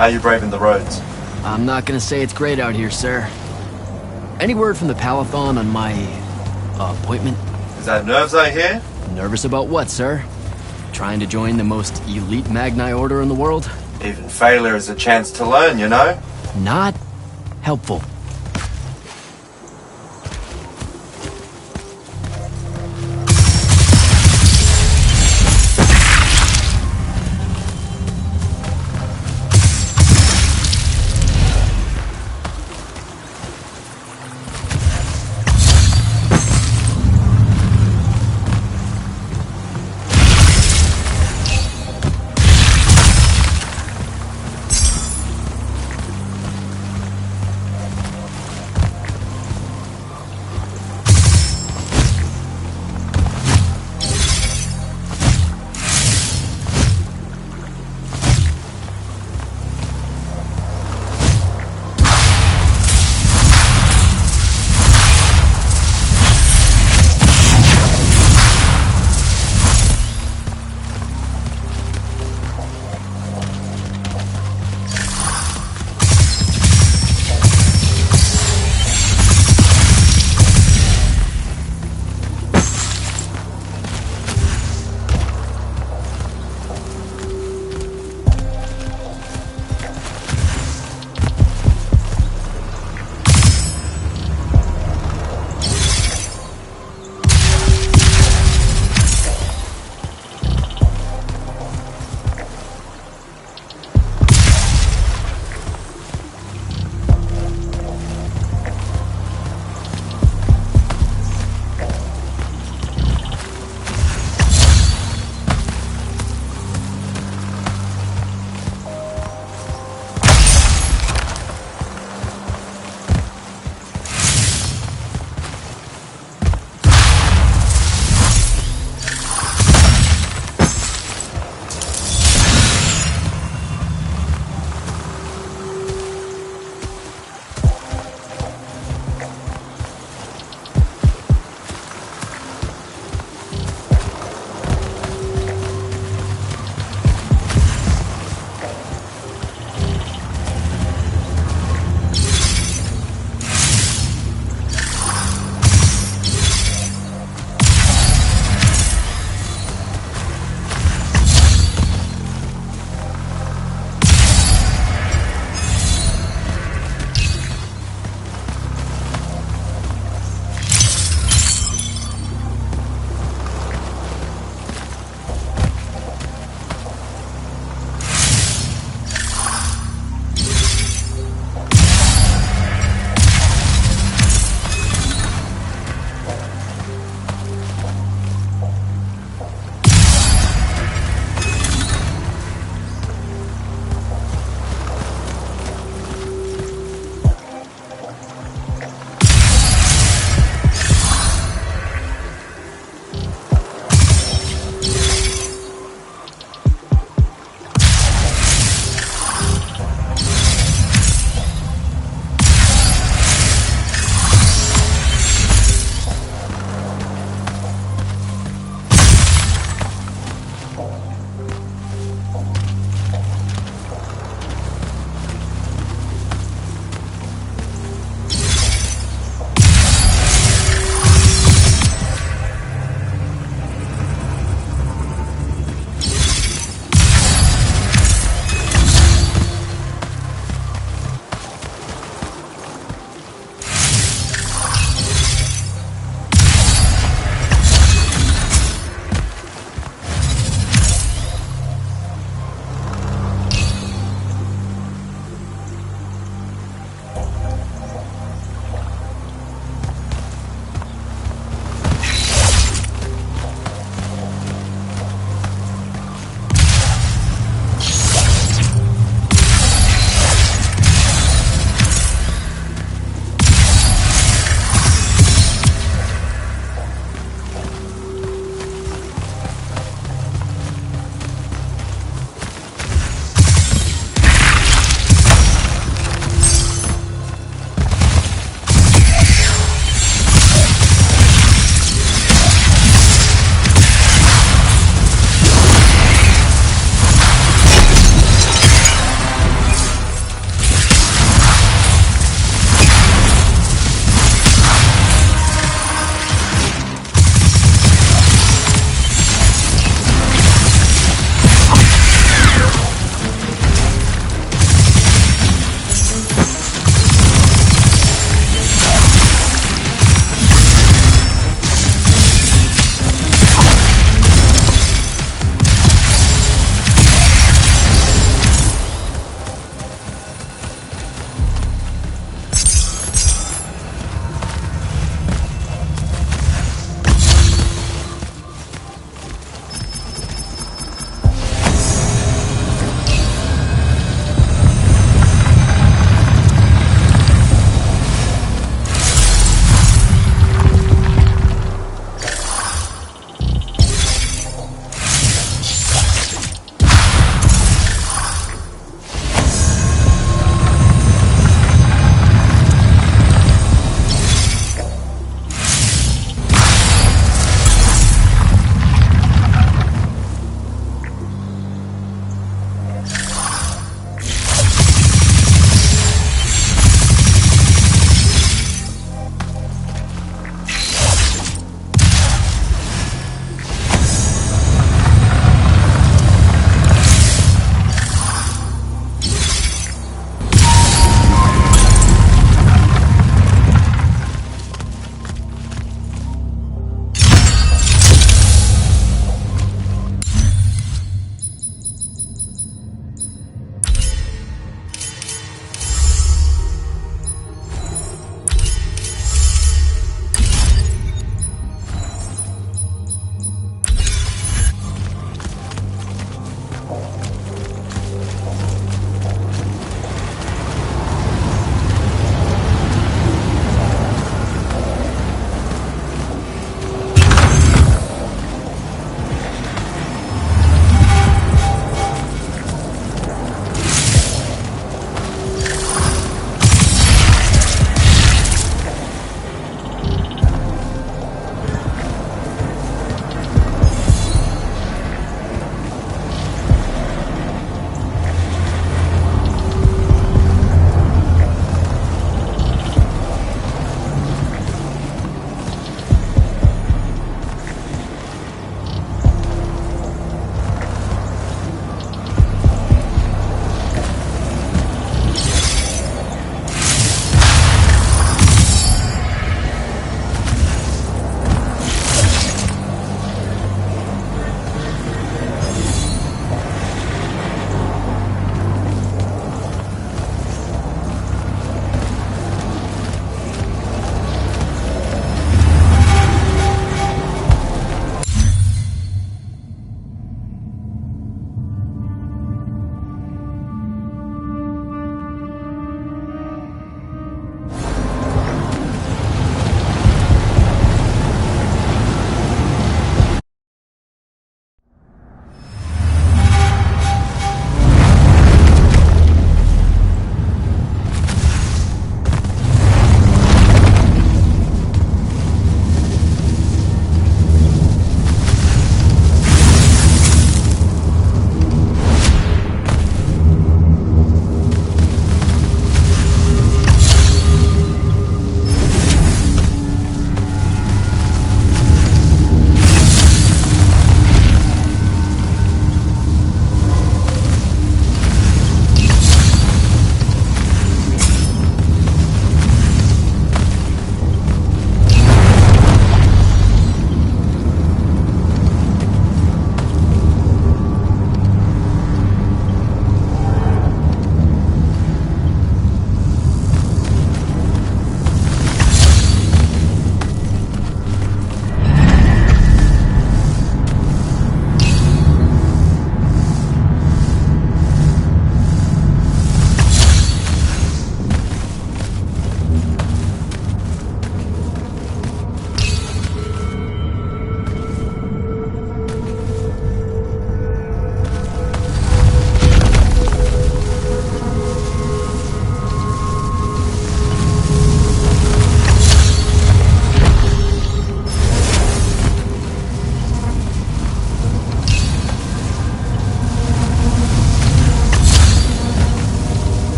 How you braving the roads? I'm not gonna say it's great out here, sir. Any word from the Palathon on my appointment? Is that nerves I hear? Nervous about what, sir? Trying to join the most elite Magni order in the world? Even failure is a chance to learn, you know? Not helpful.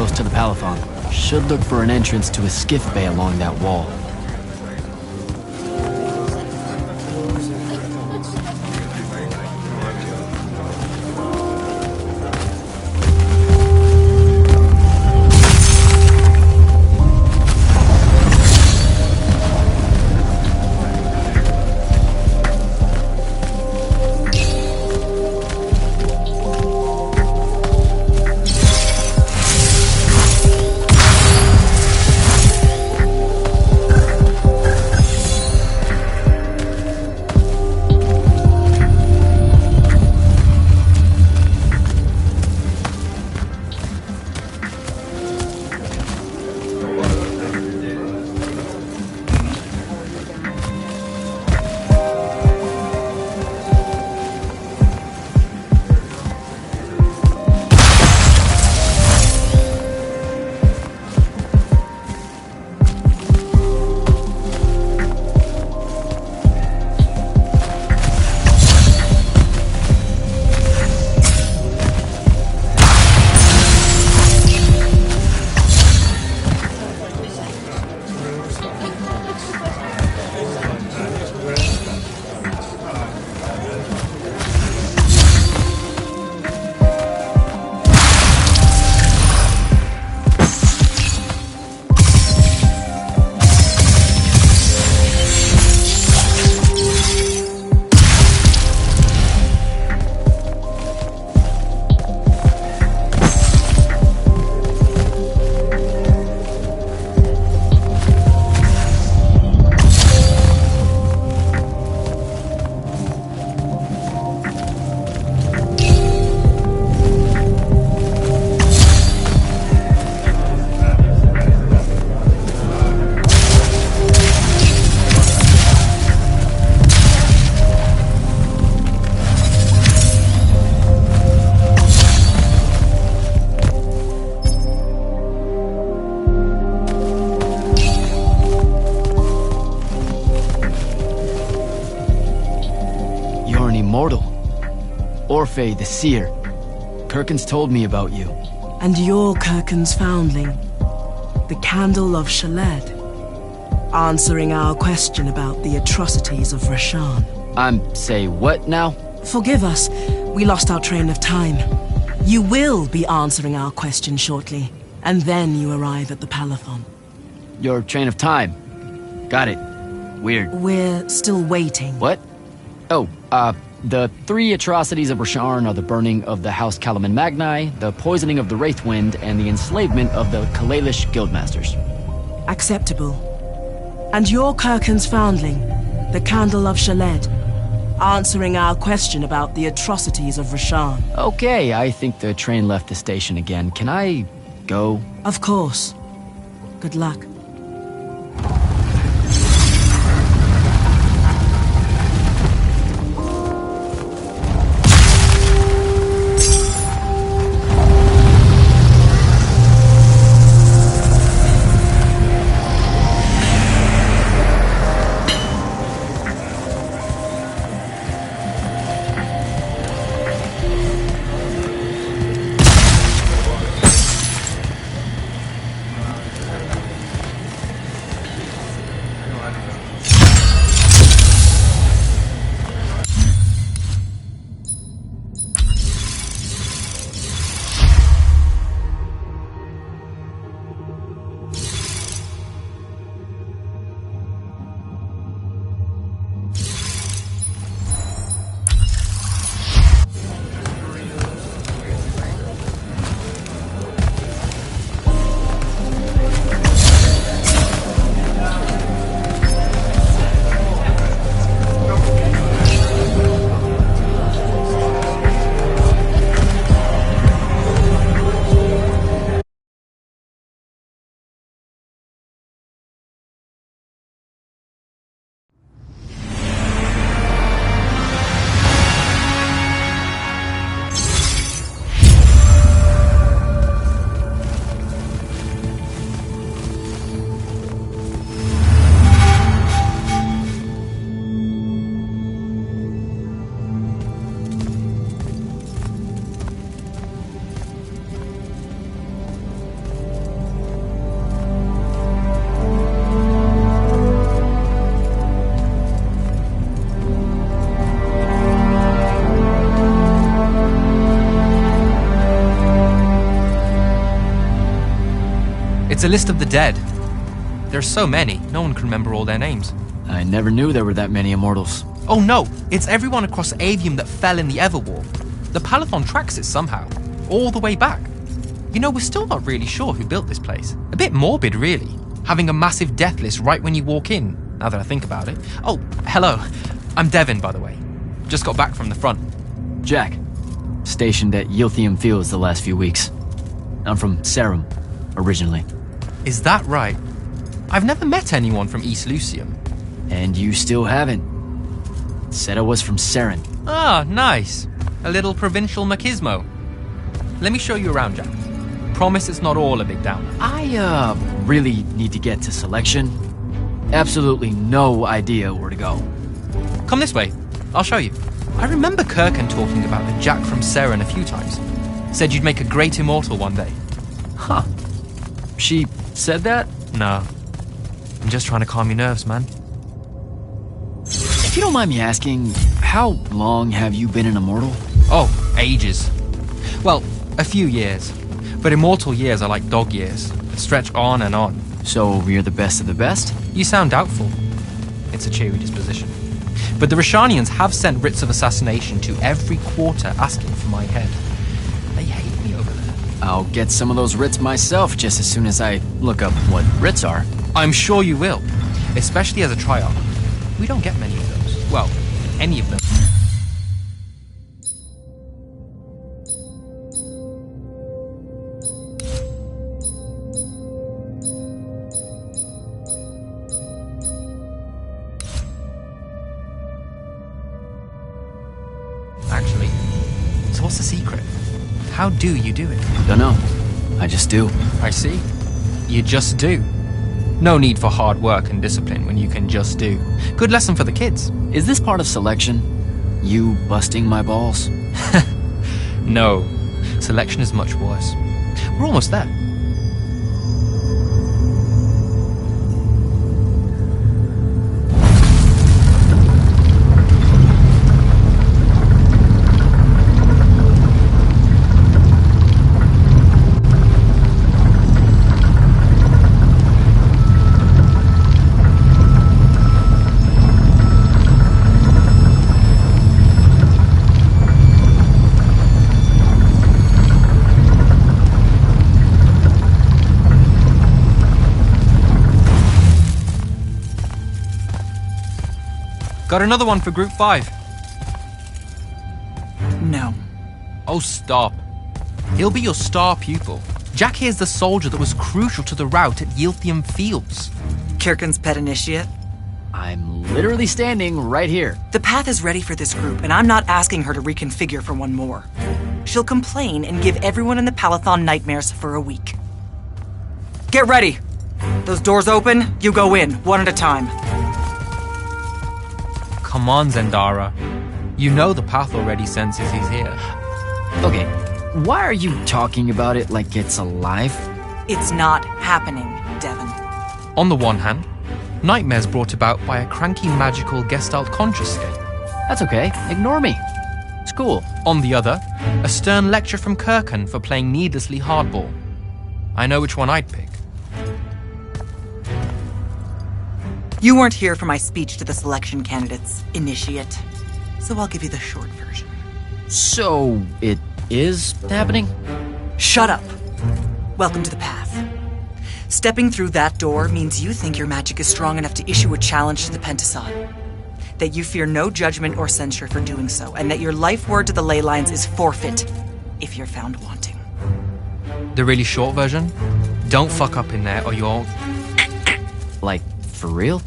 close to the Palathon. Should look for an entrance to a skiff bay along that wall. Immortal. Orphe the Seer. Kirkin's told me about you. And you're Kirkin's foundling, the Candle of Shaled, answering our question about the atrocities of Rashan. Say what now? Forgive us, we lost our train of time. You will be answering our question shortly, and then you arrive at the Palathon. Your train of time. Got it. Weird. We're still waiting. What? Oh, the three atrocities of Rasharn are the burning of the House Kalaman Magni, the poisoning of the Wraithwind, and the enslavement of the Kalalish Guildmasters. Acceptable. And you're Kirkin's foundling, the Candle of Shaled, answering our question about the atrocities of Rasharn. Okay, I think the train left the station again. Can I go? Of course. Good luck. It's a list of the dead. There's so many, no one can remember all their names. I never knew there were that many immortals. Oh no, it's everyone across Avium that fell in the Everwar. The Palathon tracks it somehow, all the way back. You know, we're still not really sure who built this place. A bit morbid, really, having a massive death list right when you walk in, now that I think about it. Oh, hello. I'm Devin, by the way. Just got back from the front. Jack, stationed at Yilthium Fields the last few weeks. I'm from Serum, originally. Is that right? I've never met anyone from East Lucium. And you still haven't. Said I was from Seren. Ah, nice. A little provincial machismo. Let me show you around, Jack. Promise it's not all a big downer. I, really need to get to selection. Absolutely no idea where to go. Come this way. I'll show you. I remember Kirkan talking about a Jack from Seren a few times. Said you'd make a great immortal one day. Huh. She said that? No. I'm just trying to calm your nerves, man. If you don't mind me asking, how long have you been an immortal? Oh, ages. Well, a few years. But immortal years are like dog years. Stretch on and on. So you're the best of the best? You sound doubtful. It's a cheery disposition. But the Rishanians have sent writs of assassination to every quarter asking for my head. They hate me over there. I'll get some of those writs myself just as soon as I look up what writs are. I'm sure you will. Especially as a triarch. We don't get many of those. Well, any of them. Actually, so what's the secret? How do you do it? Dunno. I just do. I see. You just do. No need for hard work and discipline when you can just do. Good lesson for the kids. Is this part of selection? You busting my balls? No. Selection is much worse. We're almost there. Got another one for Group 5. No. Oh, stop. He'll be your star pupil. Jack here's the soldier that was crucial to the rout at Yilthium Fields. Kirkan's pet initiate? I'm literally standing right here. The path is ready for this group, and I'm not asking her to reconfigure for one more. She'll complain and give everyone in the Palathon nightmares for a week. Get ready! Those doors open, you go in, one at a time. Come on, Zendara. You know the path already senses he's here. Okay, why are you talking about it like it's alive? It's not happening, Devin. On the one hand, nightmares brought about by a cranky magical Gestalt conscious state. That's okay, ignore me. It's cool. On the other, a stern lecture from Kirkan for playing needlessly hardball. I know which one I'd pick. You weren't here for my speech to the selection candidates, initiate. So I'll give you the short version. So, it is happening? Shut up. Welcome to the path. Stepping through that door means you think your magic is strong enough to issue a challenge to the Pentasod. That you fear no judgment or censure for doing so, and that your life word to the ley lines is forfeit if you're found wanting. The really short version? Don't fuck up in there or you'll... Like, for real?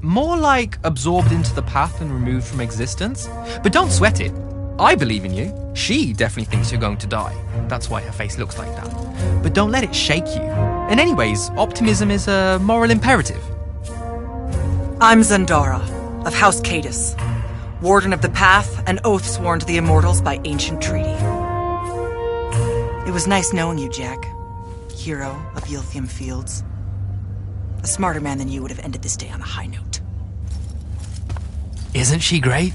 More like absorbed into the path and removed from existence. But don't sweat it. I believe in you. She definitely thinks you're going to die. That's why her face looks like that. But don't let it shake you. And anyways, optimism is a moral imperative. I'm Zendara, of House Cadus, Warden of the Path, an oath sworn to the Immortals by ancient treaty. It was nice knowing you, Jack. Hero of Yilthium Fields. A smarter man than you would have ended this day on a high note. Isn't she great?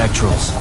spectrals.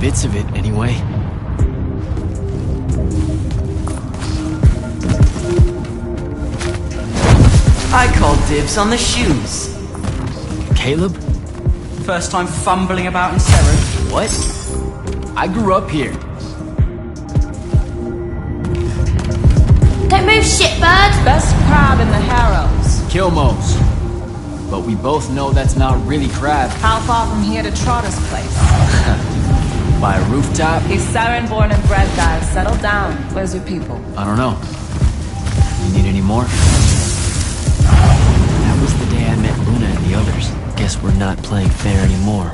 bits of it, anyway. I call dibs on the shoes. Caleb? First time fumbling about in Seraph. What? I grew up here. Don't move, shitbird! Best crab in the Harrows. Kilmos. But we both know that's not really crab. How far from here to Trotter's place? By a rooftop? He's Saren born and bred, guys. Settle down. Where's your people? I don't know. You need any more? That was the day I met Luna and the others. Guess we're not playing fair anymore.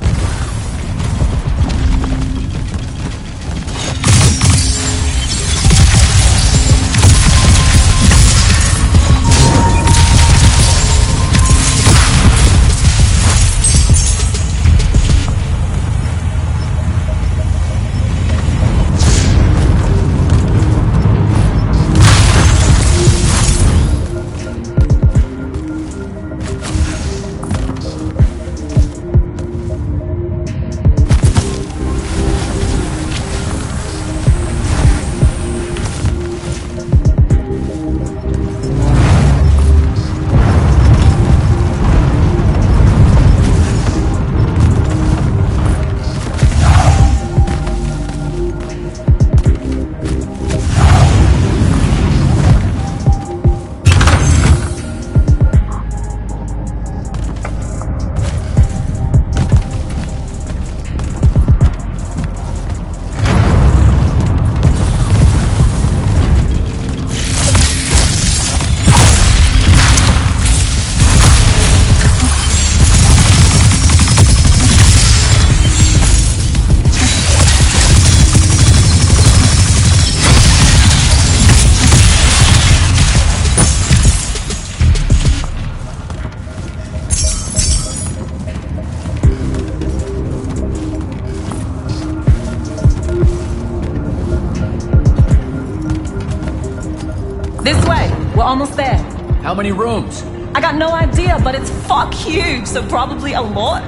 This way. We're almost there. How many rooms? I got no idea, but it's fuck huge, so probably a lot.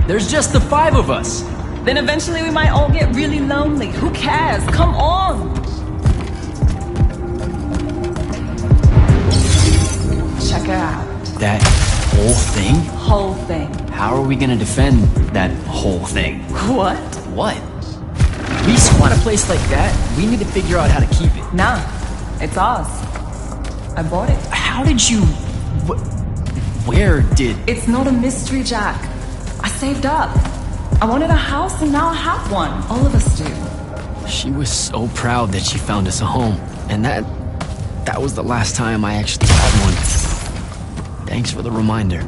There's just the 5 of us. Then eventually we might all get really lonely. Who cares? Come on! Check her out. That whole thing? Whole thing. How are we gonna defend that whole thing? What? What? We squat a place like that, we need to figure out how to keep it. Nah, it's ours. I bought it. How did you... Where did... It's not a mystery, Jack. I saved up. I wanted a house and now I have one. All of us do. She was so proud that she found us a home. And that was the last time I actually had one. Thanks for the reminder.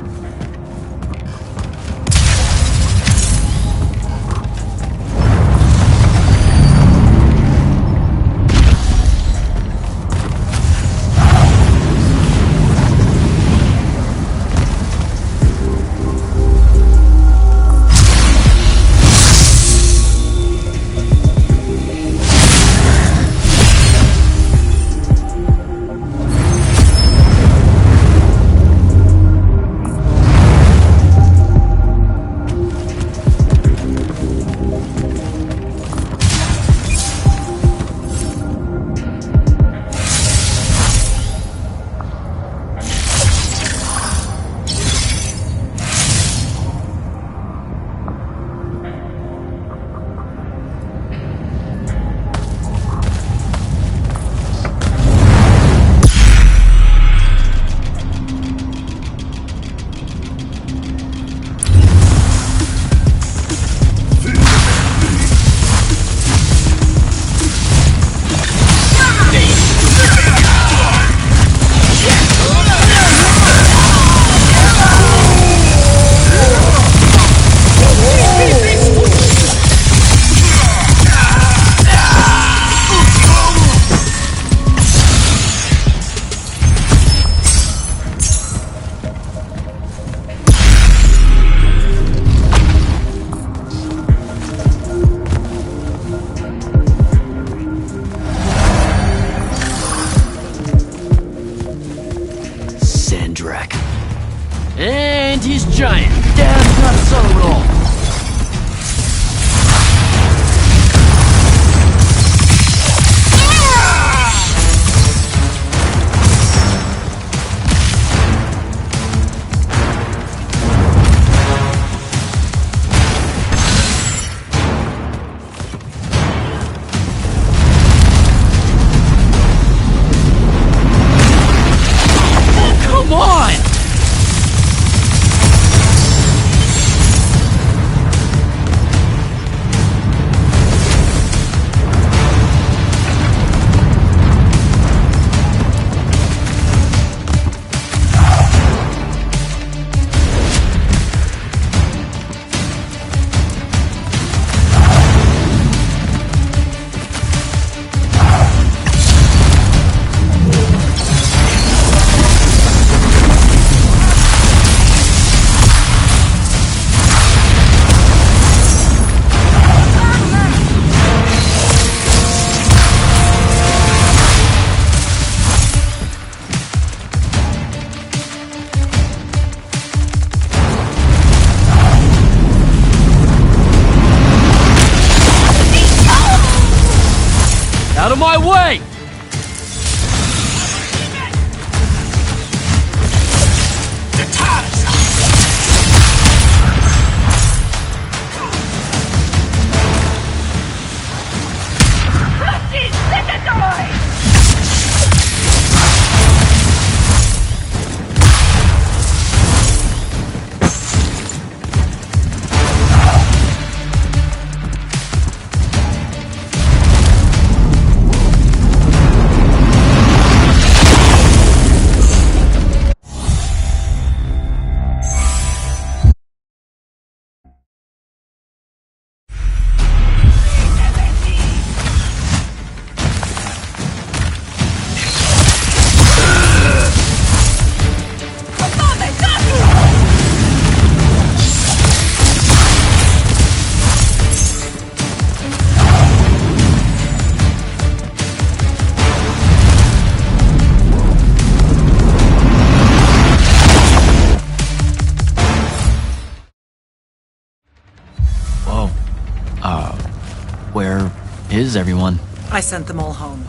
Where is everyone? I sent them all home.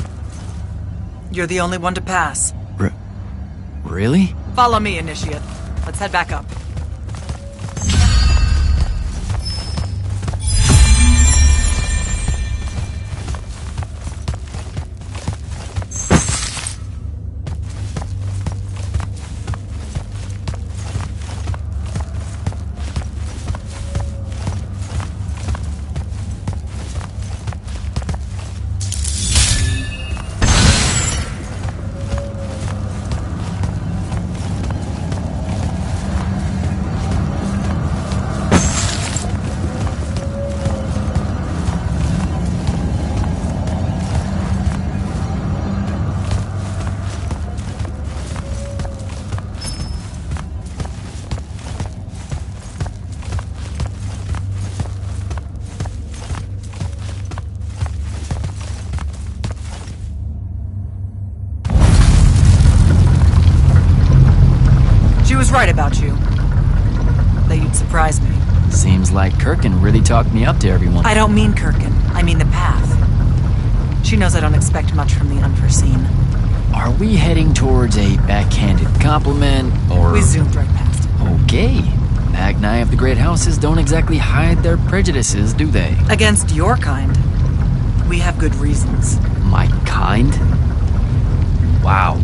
You're the only one to pass. Really? Follow me, Initiate. Let's head back up. She was right about you. That you'd surprise me. Seems like Kirkin really talked me up to everyone. I don't mean Kirkin. I mean the path. She knows I don't expect much from the unforeseen. Are we heading towards a backhanded compliment, or... We zoomed right past it. Okay. Magni of the Great Houses don't exactly hide their prejudices, do they? Against your kind. We have good reasons. My kind? Wow.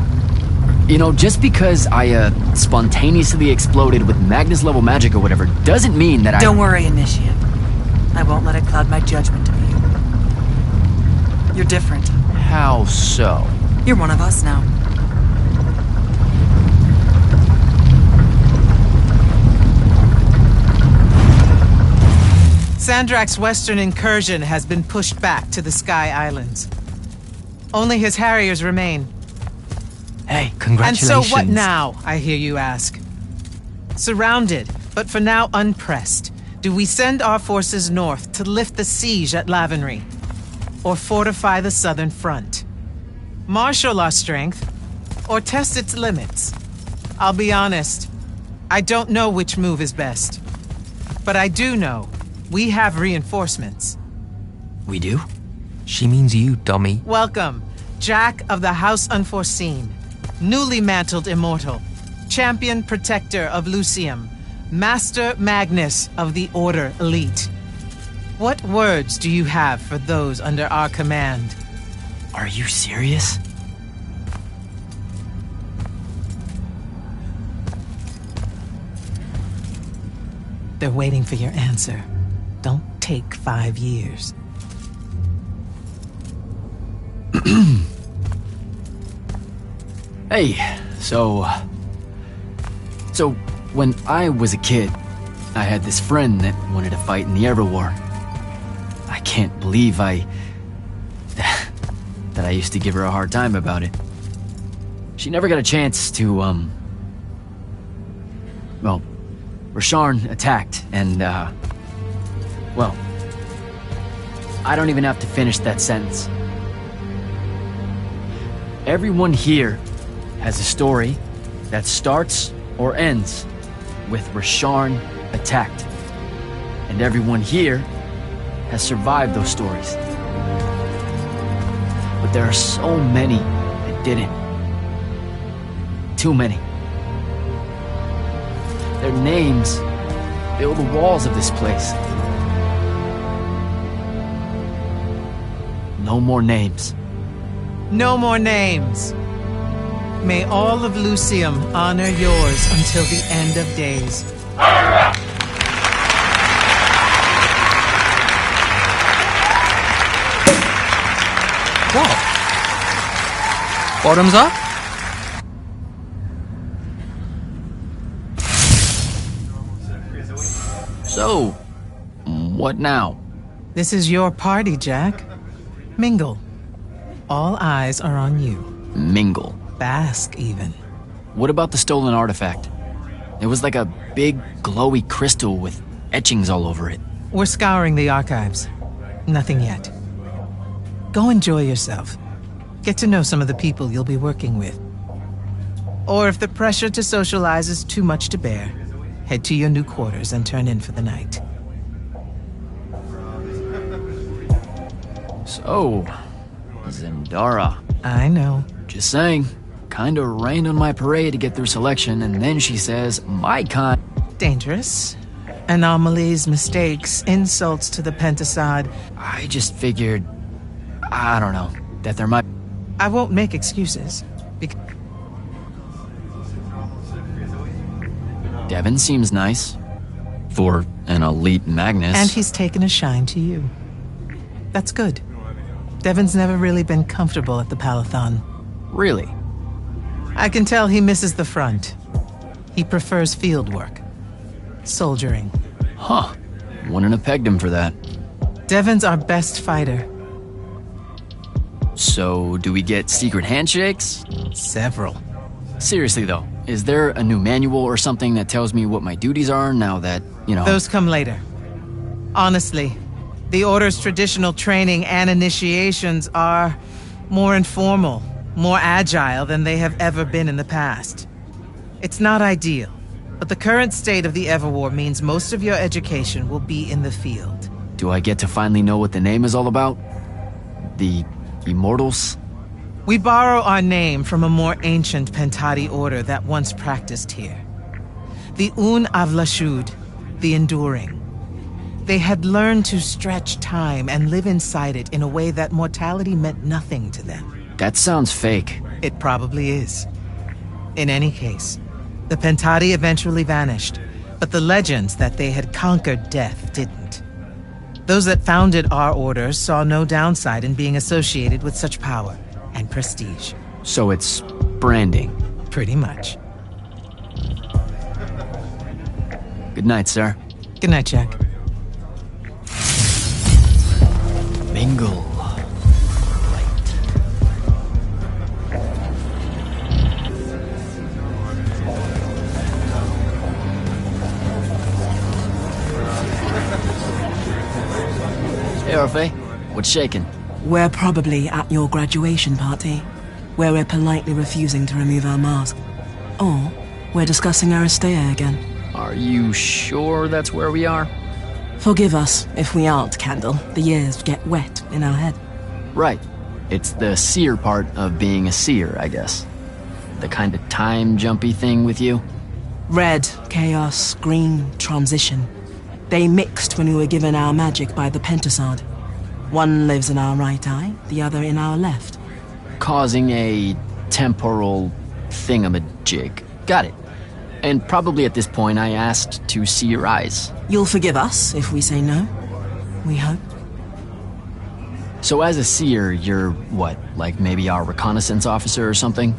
You know, just because I, spontaneously exploded with Magnus-level magic or whatever, doesn't mean that Don't worry, Initiate. I won't let it cloud my judgment of you. You're different. How so? You're one of us now. Sandrak's western incursion has been pushed back to the Sky Islands. Only his Harriers remain. Hey, And congratulations. so what now, I hear you ask? Surrounded, but for now unpressed, do we send our forces north to lift the siege at Lavenry? Or fortify the southern front? Marshal our strength, or test its limits? I'll be honest, I don't know which move is best. But I do know we have reinforcements. We do? She means you, dummy. Welcome, Jack of the House Unforeseen, newly mantled immortal, champion protector of Lucium, Master Magnus of the Order Elite. What words do you have for those under our command? Are you serious? They're waiting for your answer. Don't take 5 years. Hey, so when I was a kid, I had this friend that wanted to fight in the Everwar. I can't believe that I used to give her a hard time about it. She never got a chance to, well, Rasharn attacked, and, well, I don't even have to finish that sentence. Everyone here has a story that starts or ends with Rasharn attacked. And everyone here has survived those stories. But there are so many that didn't. Too many. Their names fill the walls of this place. No more names. No more names. May all of Lucium honor yours until the end of days. What? Bottoms up? So, what now? This is your party, Jack. Mingle. All eyes are on you. Mingle. Bask, even. What about the stolen artifact? It was like a big, glowy crystal with etchings all over it. We're scouring the archives. Nothing yet. Go enjoy yourself. Get to know some of the people you'll be working with. Or if the pressure to socialize is too much to bear, head to your new quarters and turn in for the night. So, Zendara. I know. Just saying. Kinda rained on my parade to get through selection, and then she says, my kind. Dangerous. Anomalies, mistakes, insults to the Pentasod. I just figured, I don't know, that there might. I won't make excuses. Because Devin seems nice. For an elite Magnus. And he's taken a shine to you. That's good. Devin's never really been comfortable at the Palathon. Really? I can tell he misses the front. He prefers field work. Soldiering. Huh. Wouldn't have pegged him for that. Devin's our best fighter. So, do we get secret handshakes? Several. Seriously though, is there a new manual or something that tells me what my duties are now that, you know... Those come later. Honestly, the Order's traditional training and initiations are more informal, more agile than they have ever been in the past. It's not ideal, but the current state of the Everwar means most of your education will be in the field. Do I get to finally know what the name is all about? The Immortals? We borrow our name from a more ancient Pentati order that once practiced here. The Un Avlashud, the Enduring. They had learned to stretch time and live inside it in a way that mortality meant nothing to them. That sounds fake. It probably is. In any case, the Pentati eventually vanished, but the legends that they had conquered death didn't. Those that founded our order saw no downside in being associated with such power and prestige. So it's branding. Pretty much. Good night, sir. Good night, Jack. Mingle. Hey, Orphe. What's shaking? We're probably at your graduation party, where we're politely refusing to remove our mask. Or we're discussing Aristea again. Are you sure that's where we are? Forgive us if we aren't, Candle. The years get wet in our head. Right. It's the seer part of being a seer, I guess. The kind of time-jumpy thing with you. Red, chaos, green, transition. They mixed when we were given our magic by the Pentasod. One lives in our right eye, the other in our left. Causing a temporal thingamajig. Got it. And probably at this point I asked to see your eyes. You'll forgive us if we say no. We hope. So as a seer, you're what? Like maybe our reconnaissance officer or something?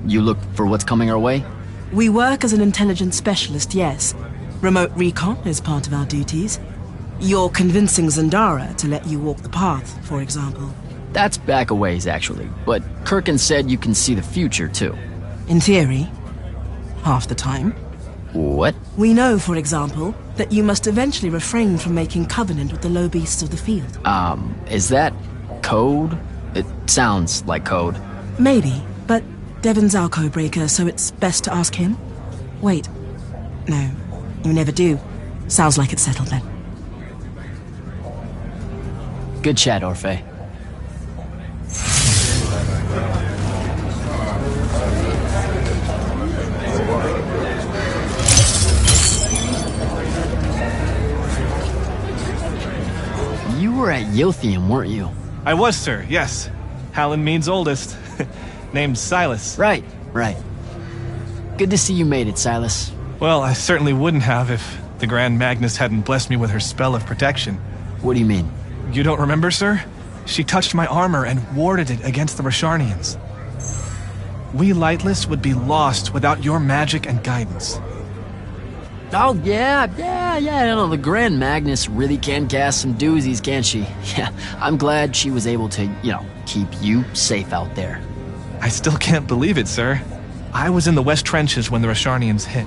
You look for what's coming our way? We work as an intelligence specialist, yes. Remote recon is part of our duties. You're convincing Zendara to let you walk the path, for example. That's back a ways, actually. But Kirkin said you can see the future, too. In theory. Half the time. What? We know, for example, that you must eventually refrain from making covenant with the low beasts of the field. Is that code? It sounds like code. Maybe, but Devin's our codebreaker, so it's best to ask him. Wait. No, you never do. Sounds like it's settled then. Good chat, Orphe. You were at Yothium, weren't you? I was, sir, yes. Hallen means oldest. Named Silas. Right. Good to see you made it, Silas. Well, I certainly wouldn't have if the Grand Magnus hadn't blessed me with her spell of protection. What do you mean? You don't remember, sir? She touched my armor and warded it against the Rasharnians. We Lightless would be lost without your magic and guidance. Oh, yeah, no, the Grand Magnus really can cast some doozies, can't she? Yeah, I'm glad she was able to, keep you safe out there. I still can't believe it, sir. I was in the West Trenches when the Rasharnians hit.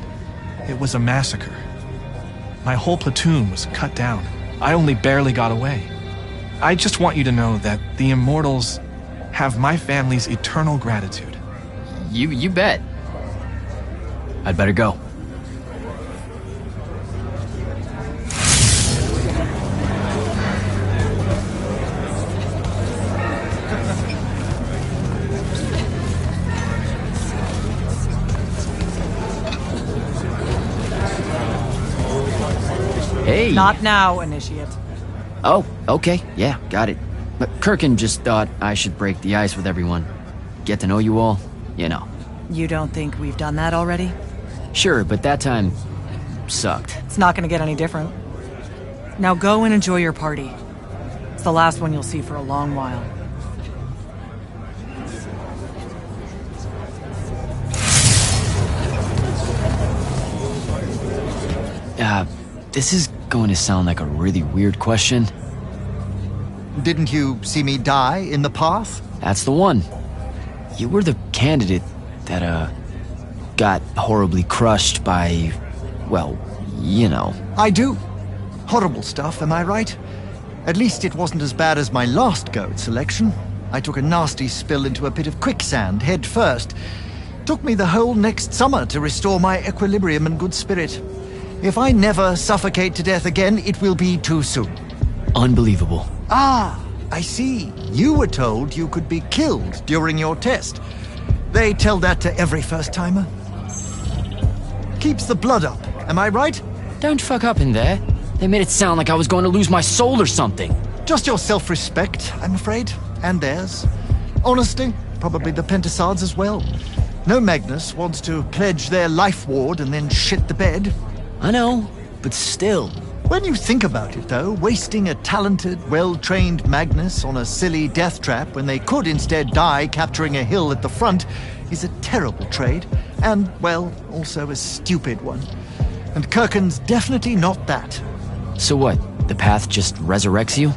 It was a massacre. My whole platoon was cut down. I only barely got away. I just want you to know that the Immortals have my family's eternal gratitude. You bet. I'd better go. Not now, Initiate. Oh, okay. Yeah, got it. But Kirkin just thought I should break the ice with everyone. Get to know you all, you know. You don't think we've done that already? Sure, but that time sucked. It's not gonna get any different. Now go and enjoy your party. It's the last one you'll see for a long while. This is going to sound like a really weird question. Didn't you see me die in the path? That's the one. You were the candidate that, got horribly crushed by, well, you know. I do. Horrible stuff, am I right? At least it wasn't as bad as my last go at selection. I took a nasty spill into a pit of quicksand head first. Took me the whole next summer to restore my equilibrium and good spirit. If I never suffocate to death again, it will be too soon. Unbelievable. Ah, I see. You were told you could be killed during your test. They tell that to every first-timer. Keeps the blood up, am I right? Don't fuck up in there. They made it sound like I was going to lose my soul or something. Just your self-respect, I'm afraid. And theirs. Honestly, probably the Pentasards as well. No Magnus wants to pledge their life ward and then shit the bed. I know, but still. When you think about it, though, wasting a talented, well-trained Magnus on a silly death trap when they could instead die capturing a hill at the front is a terrible trade, and, well, also a stupid one. And Kirkin's definitely not that. So what, the path just resurrects you?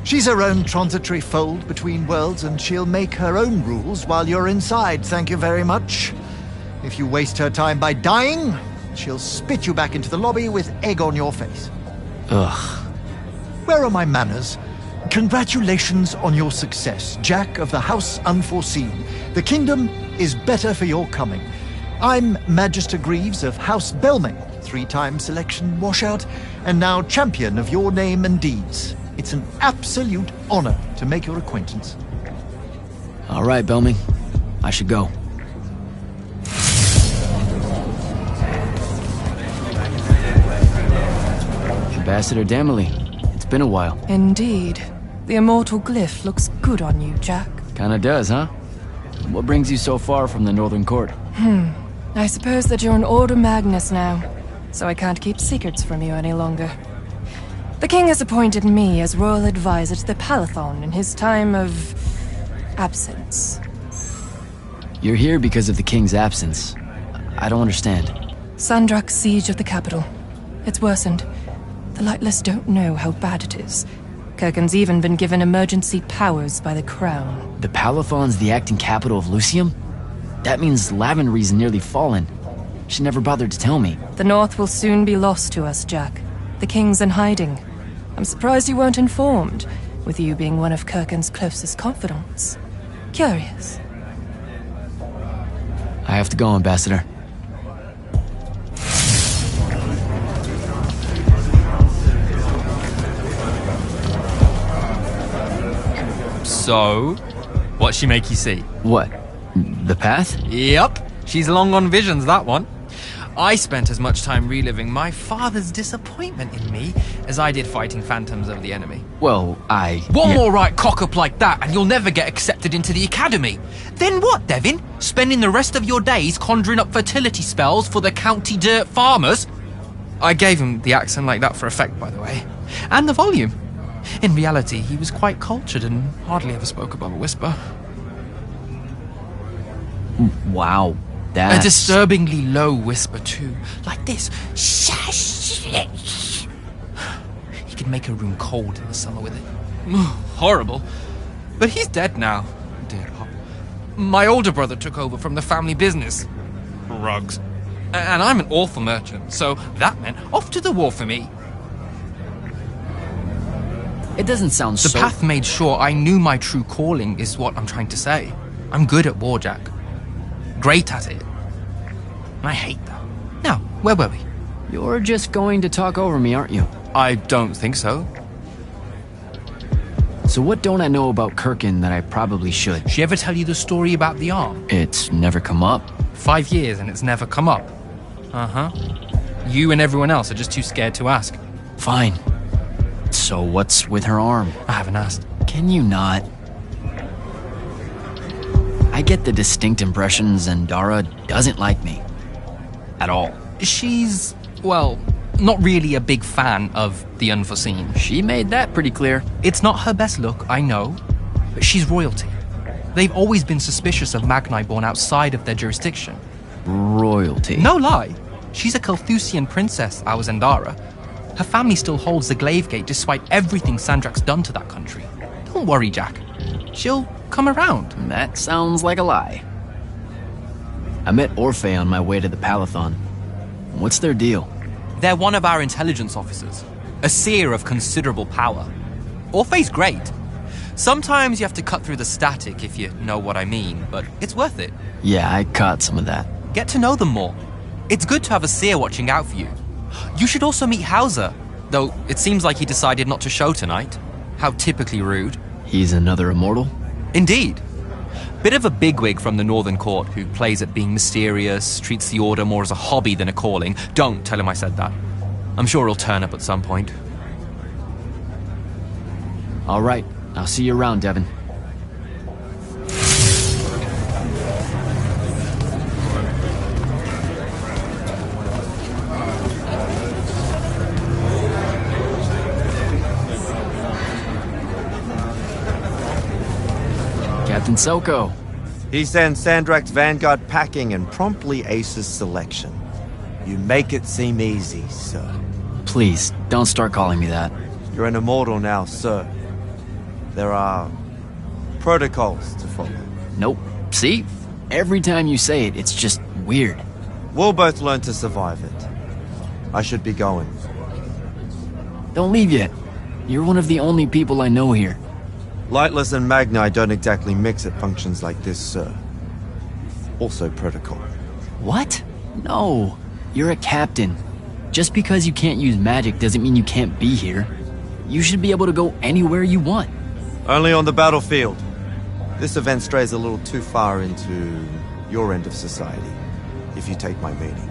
She's her own transitory fold between worlds, and she'll make her own rules while you're inside, thank you very much. If you waste her time by dying, she'll spit you back into the lobby with egg on your face. Ugh. Where are my manners? Congratulations on your success, Jack of the House Unforeseen. The kingdom is better for your coming. I'm Magister Greaves of House Belmay, 3-time selection washout, and now champion of your name and deeds. It's an absolute honor to make your acquaintance. All right, Belmay. I should go. Ambassador Damley, it's been a while. Indeed. The immortal glyph looks good on you, Jack. Kinda does, huh? What brings you so far from the Northern Court? I suppose that you're an Order Magnus now, so I can't keep secrets from you any longer. The king has appointed me as royal advisor to the Palathon in his time of absence. You're here because of the king's absence. I don't understand. Sandrak's siege of the capital. It's worsened. The Lightless don't know how bad it is. Kirkin's even been given emergency powers by the crown. The Palathon's the acting capital of Lucium? That means Lavenry's nearly fallen. She never bothered to tell me. The North will soon be lost to us, Jack. The king's in hiding. I'm surprised you weren't informed, with you being one of Kirkin's closest confidants. Curious. I have to go, Ambassador. So, what'd she make you see? What? The path? Yep, she's long on visions, that one. I spent as much time reliving my father's disappointment in me as I did fighting phantoms of the enemy. Well, One more right cock-up like that and you'll never get accepted into the academy. Then what, Devin? Spending the rest of your days conjuring up fertility spells for the county dirt farmers? I gave him the accent like that for effect, by the way. And the volume. In reality, he was quite cultured and hardly ever spoke above a whisper. Wow, that's... A disturbingly low whisper, too. Like this. He could make a room cold in the summer with it. Horrible. But he's dead now. Dear Hop. My older brother took over from the family business. Rugs. And I'm an awful merchant, so that meant off to the war for me. It doesn't sound The so... path made sure I knew my true calling is what I'm trying to say. I'm good at war, Jack. Great at it. And I hate that. Now, where were we? You're just going to talk over me, aren't you? I don't think so. So what don't I know about Kirkin that I probably should? She ever tell you the story about the arm? It's never come up. 5 years and it's never come up. Uh-huh. You and everyone else are just too scared to ask. Fine. So what's with her arm? I haven't asked. Can you not? I get the distinct impression Zendara doesn't like me. At all. She's, well, not really a big fan of the unforeseen. She made that pretty clear. It's not her best look, I know, but she's royalty. They've always been suspicious of Magni born outside of their jurisdiction. Royalty? No lie. She's a Carthusian princess, our Zendara. Her family still holds the Glaive Gate despite everything Sandrak's done to that country. Don't worry, Jack. She'll come around. That sounds like a lie. I met Orphe on my way to the Palathon. What's their deal? They're one of our intelligence officers, a seer of considerable power. Orphe's great. Sometimes you have to cut through the static, if you know what I mean, but it's worth it. Yeah, I caught some of that. Get to know them more. It's good to have a seer watching out for you. You should also meet Hauser, though it seems like he decided not to show tonight. How typically rude. He's another immortal? Indeed. Bit of a bigwig from the Northern Court who plays at being mysterious, treats the Order more as a hobby than a calling. Don't tell him I said that. I'm sure he'll turn up at some point. All right, I'll see you around, Devin. Captain Soko. He sends Sandrak's vanguard packing and promptly aces selection. You make it seem easy, sir. Please, don't start calling me that. You're an immortal now, sir. There are protocols to follow. Nope. See? Every time you say it, it's just weird. We'll both learn to survive it. I should be going. Don't leave yet. You're one of the only people I know here. Lightless and Magni don't exactly mix at functions like this, sir. Also protocol. What? No. You're a captain. Just because you can't use magic doesn't mean you can't be here. You should be able to go anywhere you want. Only on the battlefield. This event strays a little too far into your end of society, if you take my meaning.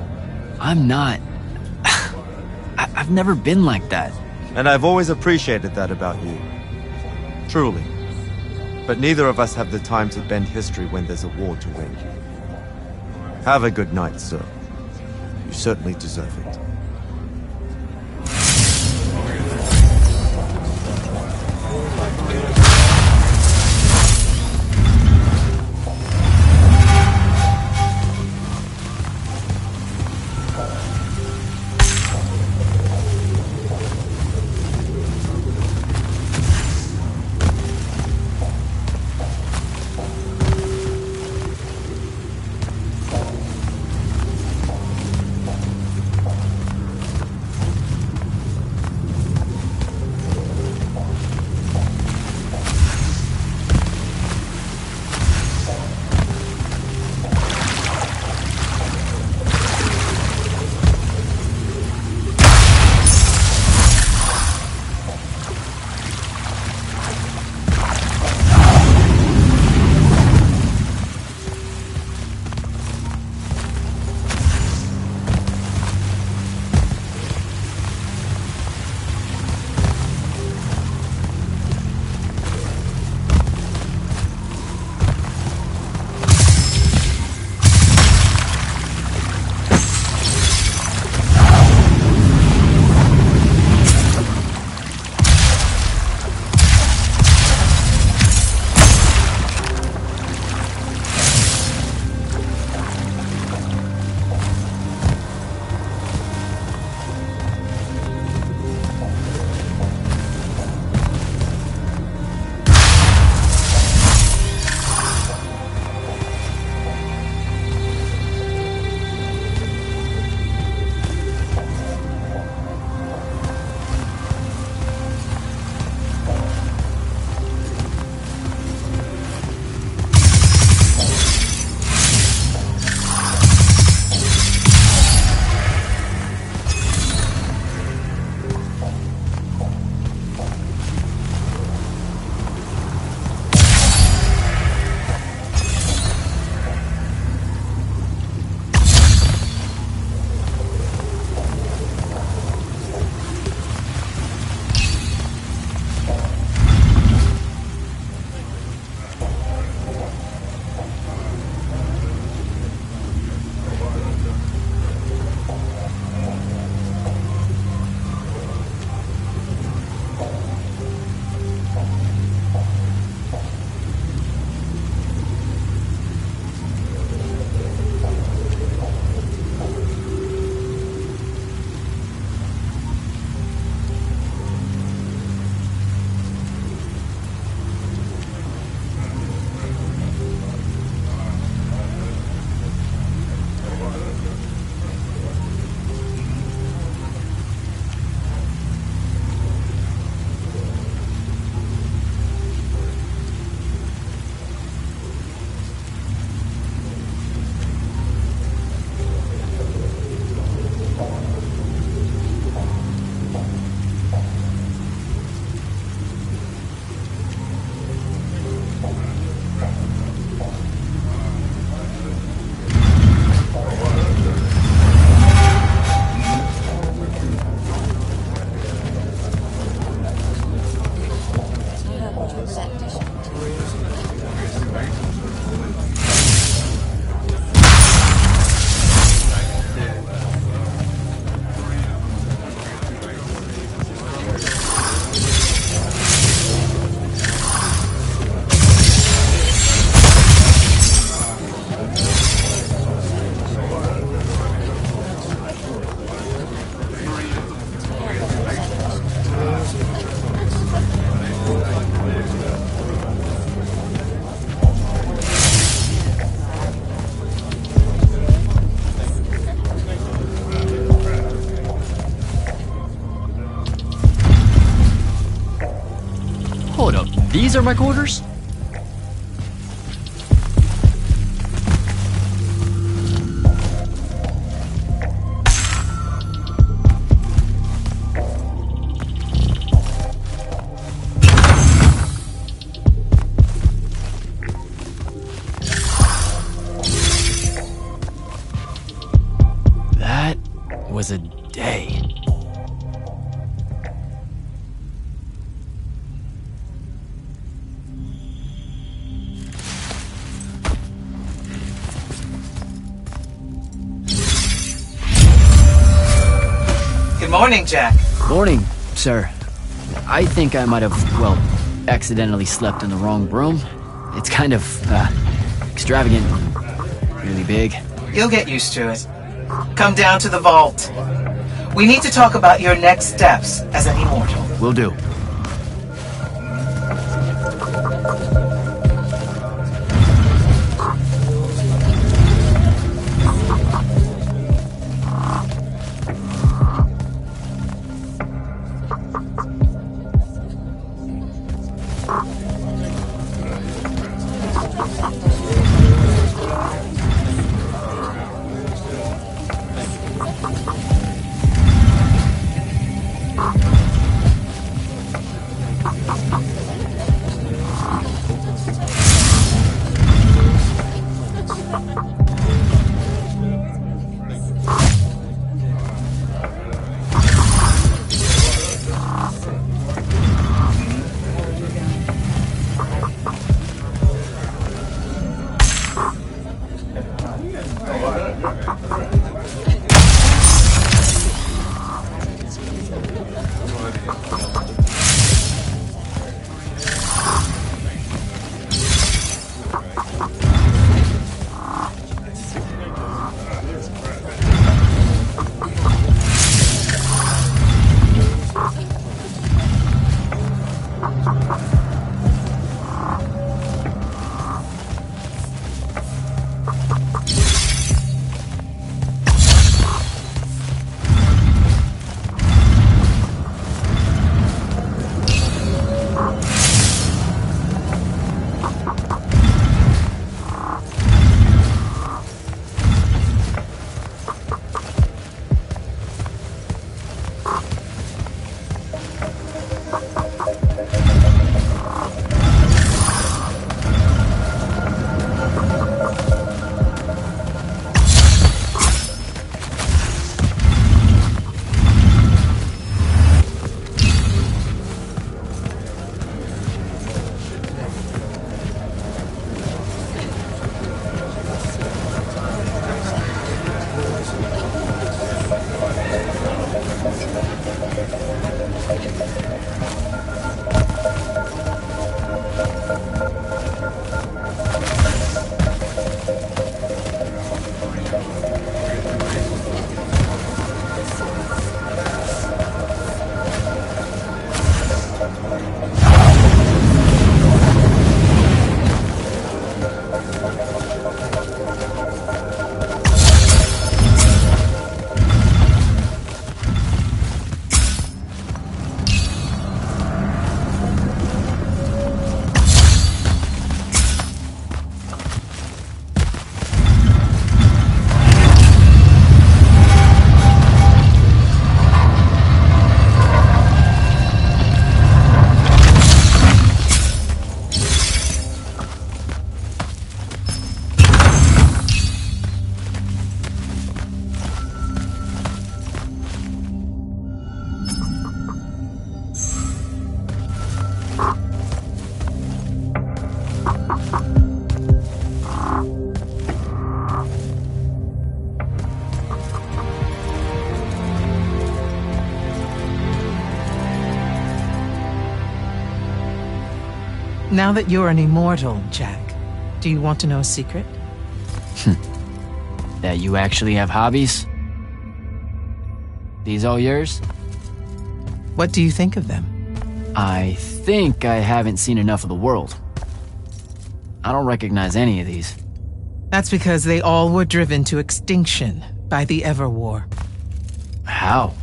I'm not. I've never been like that. And I've always appreciated that about you. Truly. But neither of us have the time to bend history when there's a war to win. Have a good night, sir. You certainly deserve it. these are my quarters? That was a day. Good morning, Jack. Morning, sir. I think I might have, well, accidentally slept in the wrong room. It's kind of, extravagant, really big. You'll get used to it. Come down to the vault. We need to talk about your next steps as an immortal. Will do. Now that you're an immortal, Jack, do you want to know a secret? That you actually have hobbies? These all yours? What do you think of them? I think I haven't seen enough of the world. I don't recognize any of these. That's because they all were driven to extinction by the Everwar. How?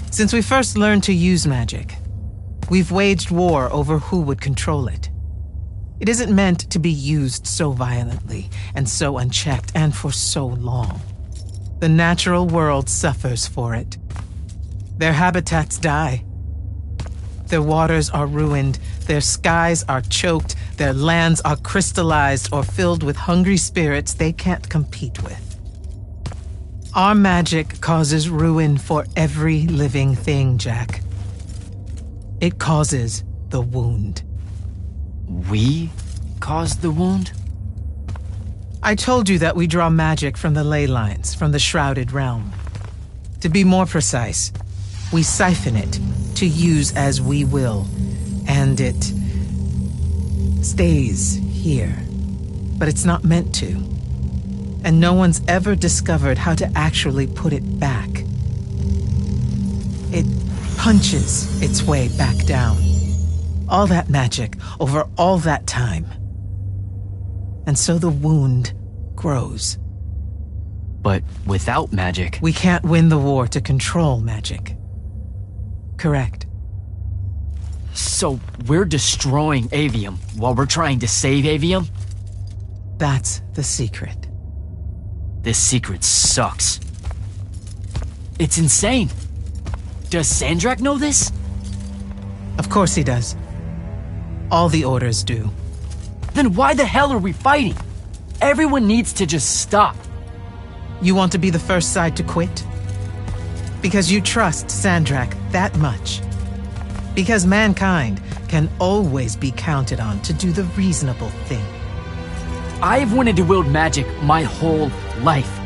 Since we first learned to use magic, We've waged war over who would control it. It isn't meant to be used so violently and so unchecked and for so long. The natural world suffers for it. Their habitats die. Their waters are ruined, their skies are choked, their lands are crystallized or filled with hungry spirits they can't compete with. Our magic causes ruin for every living thing, Jack. It causes the wound. We caused the wound? I told you that we draw magic from the ley lines, from the shrouded realm. To be more precise, we siphon it to use as we will, and it stays here. But it's not meant to. And no one's ever discovered how to actually put it back. It punches its way back down. All that magic over all that time. And so the wound grows. But without magic... We can't win the war to control magic. Correct. So we're destroying Avium while we're trying to save Avium? That's the secret. This secret sucks. It's insane. Does Sandrak know this? Of course he does. All the orders do. Then why the hell are we fighting? Everyone needs to just stop. You want to be the first side to quit? Because you trust Sandrak that much. Because mankind can always be counted on to do the reasonable thing. I've wanted to wield magic my whole life.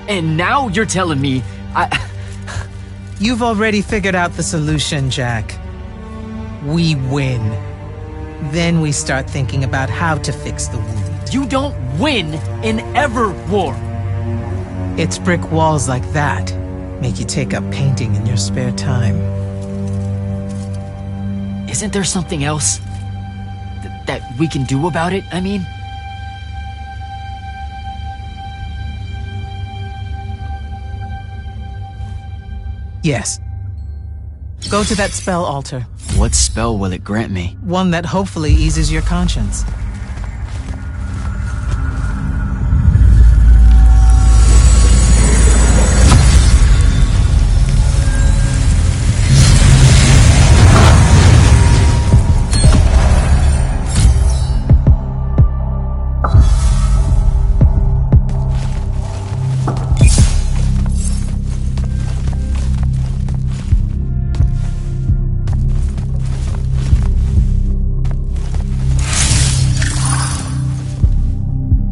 And now you're telling me You've already figured out the solution, Jack. We win. Then we start thinking about how to fix the wound. You don't win in ever war. It's brick walls like that make you take up painting in your spare time. Isn't there something else that we can do about it, I mean? Yes. Go to that spell altar. What spell will it grant me? One that hopefully eases your conscience.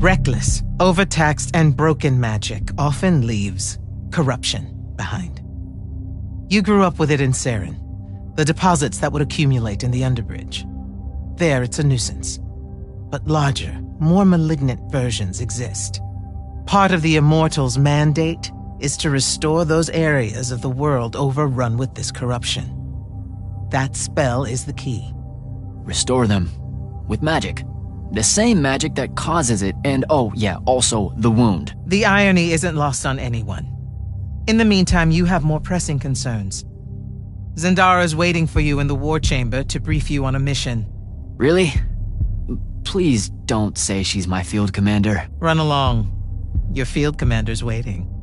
Reckless, overtaxed, and broken magic often leaves corruption behind. You grew up with it in Saren, the deposits that would accumulate in the Underbridge. There, it's a nuisance. But larger, more malignant versions exist. Part of the Immortals' mandate is to restore those areas of the world overrun with this corruption. That spell is the key. Restore them. With magic. The same magic that causes it, and oh yeah, also the wound. The irony isn't lost on anyone. In the meantime, you have more pressing concerns. Zendara's waiting for you in the war chamber to brief you on a mission. Really? Please don't say she's my field commander. Run along. Your field commander's waiting.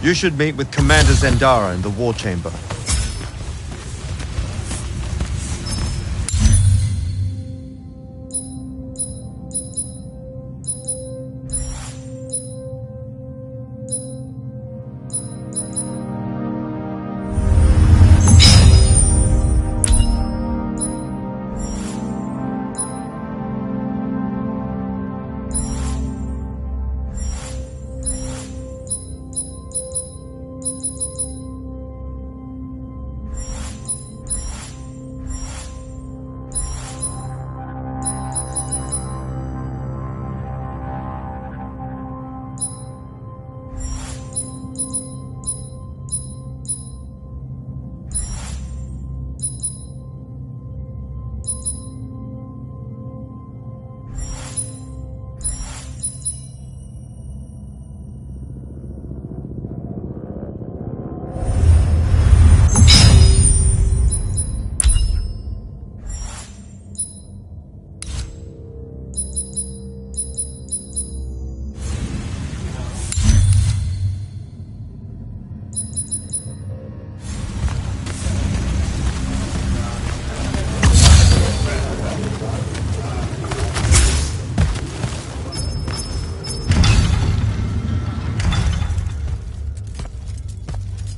You should meet with Commander Zendara in the war chamber.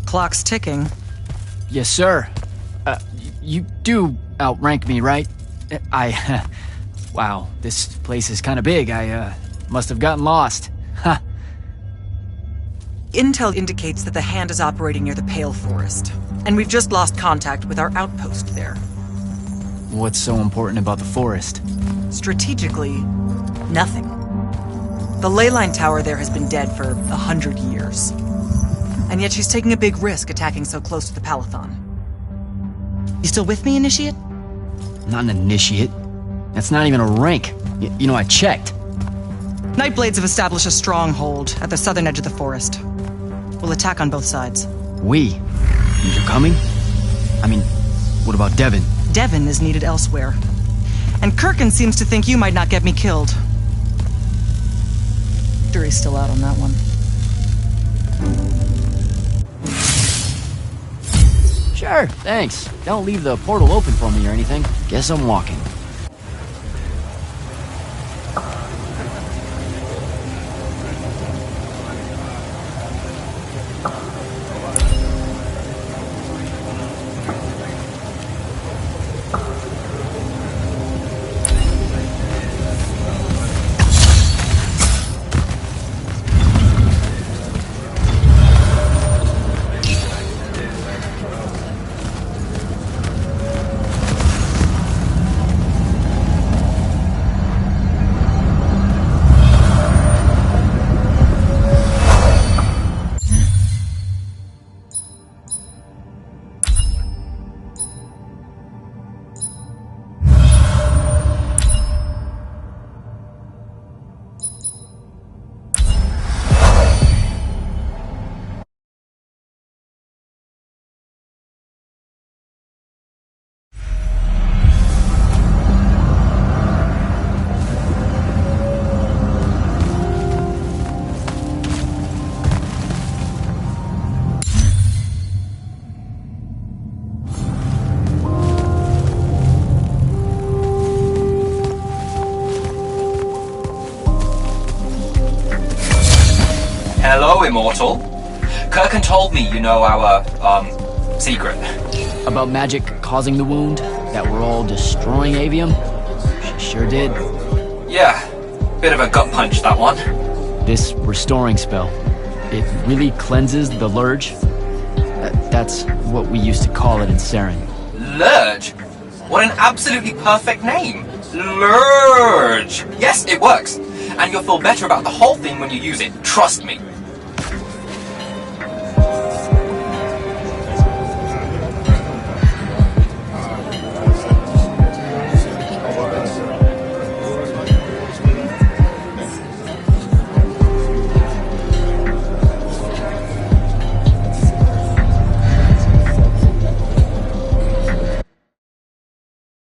Clock's ticking. Yes, sir. You do outrank me, right? Wow, this place is kind of big. I must have gotten lost. Ha. Intel indicates that the Hand is operating near the Pale Forest, and we've just lost contact with our outpost there. What's so important about the forest? Strategically, nothing. The ley line tower there has been dead for 100 years. And yet she's taking a big risk attacking so close to the Palathon. You still with me, Initiate? Not an initiate. That's not even a rank. You know, I checked. Nightblades have established a stronghold at the southern edge of the forest. We'll attack on both sides. We? You're coming? I mean, what about Devon? Devon is needed elsewhere. And Kirkin seems to think you might not get me killed. Jury's still out on that one. Sure, thanks. Don't leave the portal open for me or anything. Guess I'm walking. Hello, Immortal. Kirkin told me you know our, secret. About magic causing the wound? That we're all destroying Avium? She sure did. Yeah, bit of a gut punch, that one. This restoring spell, it really cleanses the Lurge? That's what we used to call it in Saren. Lurge? What an absolutely perfect name. Lurge. Yes, it works. And you'll feel better about the whole thing when you use it. Trust me.